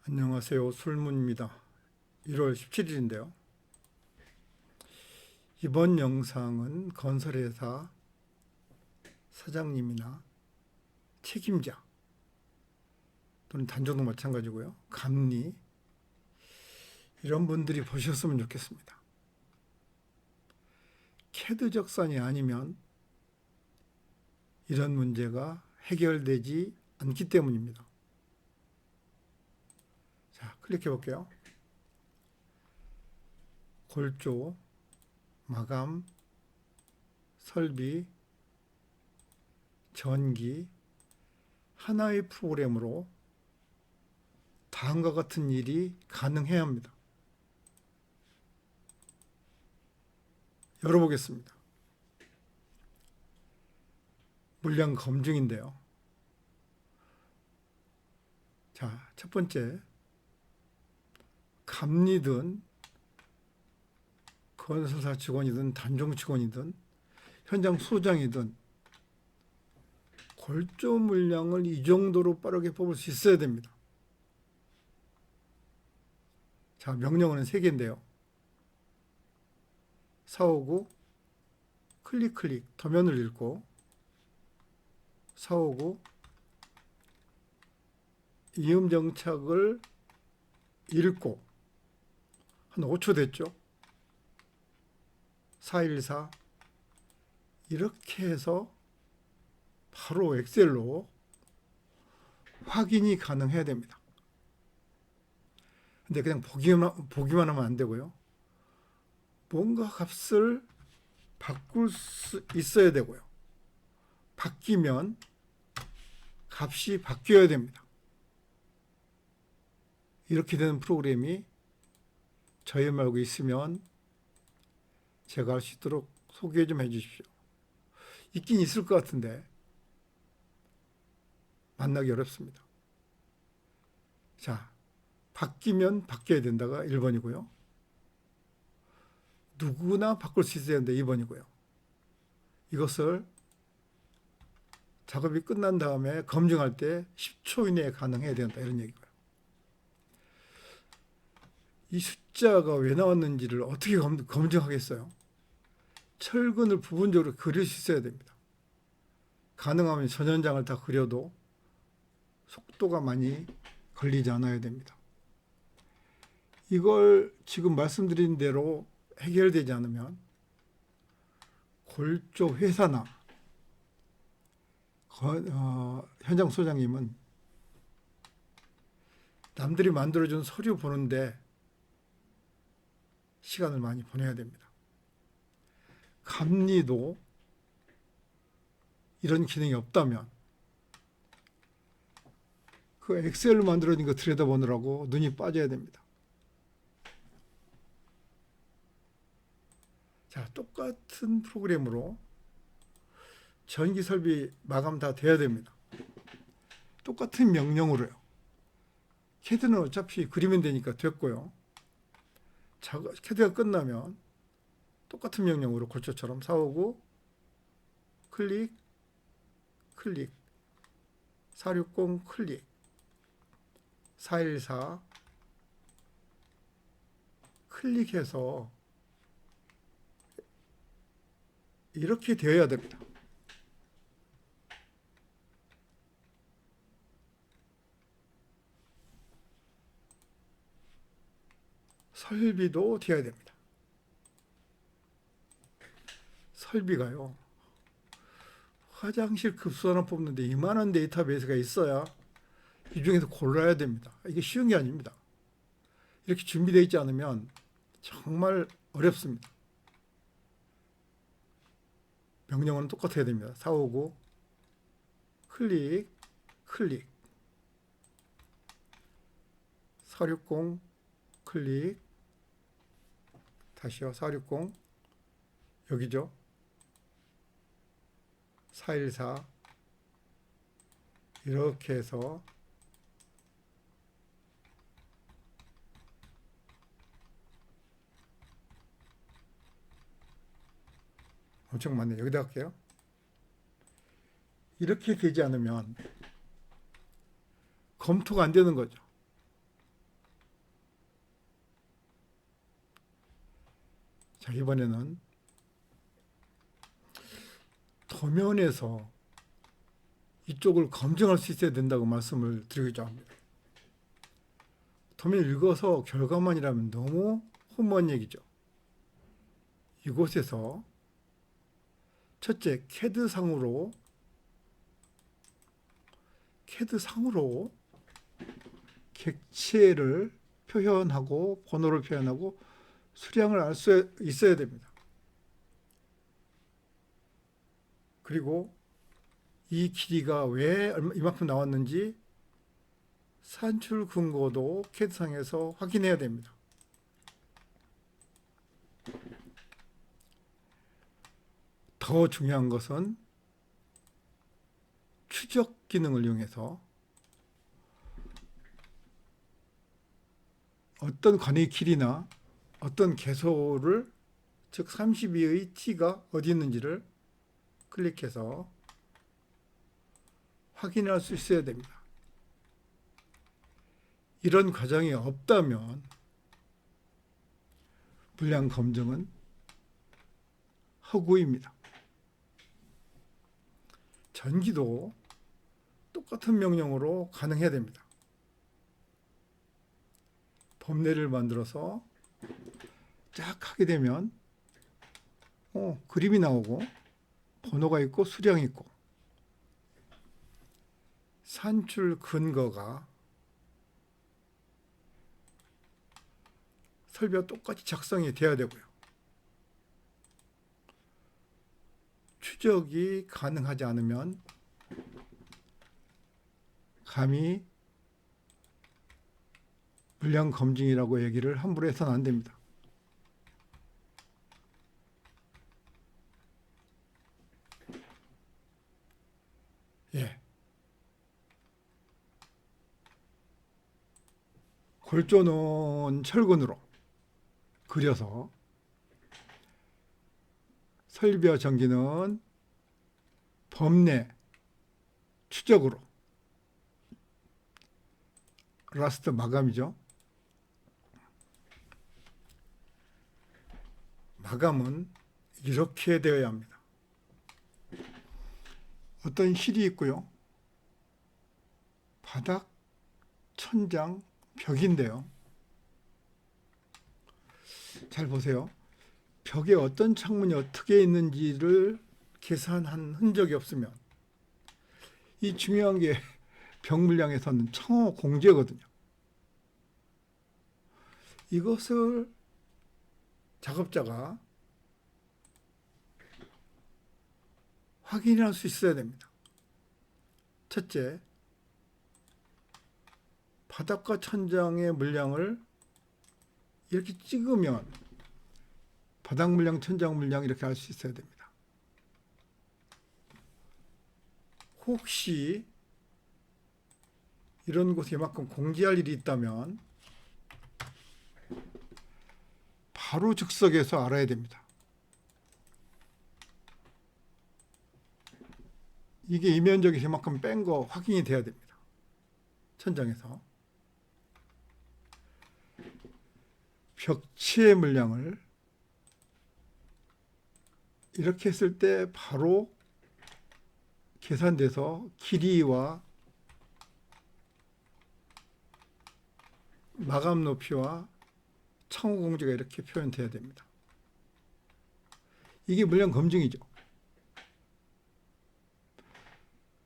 안녕하세요. 술문입니다. 1월 17일인데요. 이번 영상은 건설회사 사장님이나 책임자 또는 단종도 마찬가지고요. 감리 이런 분들이 보셨으면 좋겠습니다. 캐드 적산이 아니면 이런 문제가 해결되지 않기 때문입니다. 자, 클릭해 볼게요. 골조, 마감, 설비, 전기 하나의 프로그램으로 다음과 같은 일이 가능해야 합니다. 열어보겠습니다. 물량 검증인데요. 자, 첫 번째, 감리든 건설사 직원이든 단종 직원이든 현장 소장이든 골조 물량을 이 정도로 빠르게 뽑을 수 있어야 됩니다. 자, 명령어는 3개인데요. 459 클릭 도면을 읽고 459 이음 정착을 읽고 한 5초 됐죠. 414 이렇게 해서 바로 엑셀로 확인이 가능해야 됩니다. 근데 그냥 보기만 하면 안 되고요. 뭔가 값을 바꿀 수 있어야 되고요. 바뀌면 값이 바뀌어야 됩니다. 이렇게 되는 프로그램이 저희 말고 있으면 제가 할 수 있도록 소개 좀 해주십시오. 있긴 있을 것 같은데 만나기 어렵습니다. 자, 바뀌면 바뀌어야 된다가 1번이고요. 누구나 바꿀 수 있어야 되는데 2번이고요. 이것을 작업이 끝난 다음에 검증할 때 10초 이내에 가능해야 된다 이런 얘기고요. 이 숫자가 왜 나왔는지를 어떻게 검증하겠어요? 철근을 부분적으로 그릴 수 있어야 됩니다. 가능하면 전현장을 다 그려도 속도가 많이 걸리지 않아야 됩니다. 이걸 지금 말씀드린 대로 해결되지 않으면 골조 회사나 현장 소장님은 남들이 만들어준 서류 보는데 시간을 많이 보내야 됩니다. 감리도 이런 기능이 없다면 그 엑셀로 만들어진 거 들여다보느라고 눈이 빠져야 됩니다. 자, 똑같은 프로그램으로 전기 설비 마감 다 돼야 됩니다. 똑같은 명령으로요. 캐드는 어차피 그리면 되니까 됐고요. 캐드가 끝나면 똑같은 명령으로 골조처럼 459 클릭 460 클릭 414 클릭해서 이렇게 되어야 됩니다. 설비도 되어야 됩니다. 설비가요. 화장실 급수 하나 뽑는데 이만한 데이터베이스가 있어야 이 중에서 골라야 됩니다. 이게 쉬운 게 아닙니다. 이렇게 준비되어 있지 않으면 정말 어렵습니다. 명령어는 똑같아야 됩니다. 459 클릭 460 클릭 다시요. 460 여기죠. 414 이렇게 해서 엄청 많네요. 여기다 할게요. 이렇게 되지 않으면 검토가 안 되는 거죠. 자, 이번에는 도면에서 이쪽을 검증할 수 있어야 된다고 말씀을 드리고자 합니다. 도면 읽어서 결과만이라면 너무 허무한 얘기죠. 이곳에서 첫째, 캐드상으로 객체를 표현하고 번호를 표현하고 수량을 알 수 있어야 됩니다. 그리고 이 길이가 왜 이만큼 나왔는지 산출 근거도 캐드상에서 확인해야 됩니다. 더 중요한 것은 추적 기능을 이용해서 어떤 관의 길이나 어떤 개소를, 즉 32의 t가 어디 있는지를 클릭해서 확인할 수 있어야 됩니다. 이런 과정이 없다면 물량 검증은 허구입니다. 전기도 똑같은 명령으로 가능해야 됩니다. 범례를 만들어서 쫙 하게 되면 그림이 나오고 번호가 있고 수량이 있고 산출 근거가 설비와 똑같이 작성이 돼야 되고요. 추적이 가능하지 않으면 감히 물량 검증이라고 얘기를 함부로 해서는 안 됩니다. 예. 골조는 철근으로 그려서 설비와 전기는 범례 추적으로 라스트 마감이죠. 마감은 이렇게 되어야 합니다. 어떤 실이 있고요. 바닥, 천장, 벽인데요. 잘 보세요. 벽에 어떤 창문이 어떻게 있는지를 계산한 흔적이 없으면 이 중요한 게 벽 물량에서는 청호 공제거든요. 이것을 작업자가 확인할 수 있어야 됩니다. 첫째, 바닥과 천장의 물량을 이렇게 찍으면 바닥 물량, 천장 물량 이렇게 알 수 있어야 됩니다. 혹시 이런 곳에 이만큼 공지할 일이 있다면 바로 즉석에서 알아야 됩니다. 이게 이면적에서 이만큼 뺀 거 확인이 돼야 됩니다. 천장에서. 벽체의 물량을 이렇게 했을 때 바로 계산돼서 길이와 마감 높이와 창호 공제가 이렇게 표현돼야 됩니다. 이게 물량 검증이죠.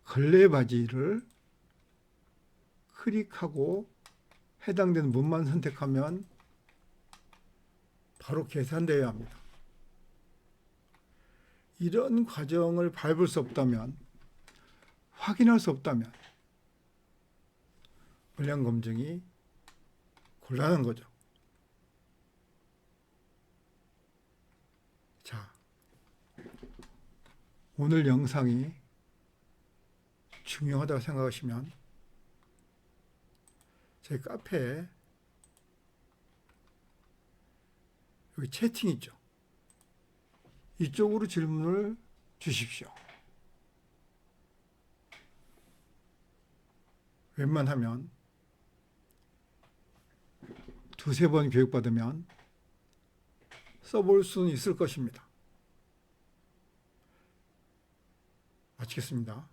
걸레바지를 클릭하고 해당되는 문만 선택하면 바로 계산되어야 합니다. 이런 과정을 밟을 수 없다면, 확인할 수 없다면 물량 검증이 곤란한 거죠. 자, 오늘 영상이 중요하다고 생각하시면 제 카페에 여기 채팅 있죠. 이쪽으로 질문을 주십시오. 웬만하면 두세 번 교육받으면 써볼 수는 있을 것입니다. 마치겠습니다.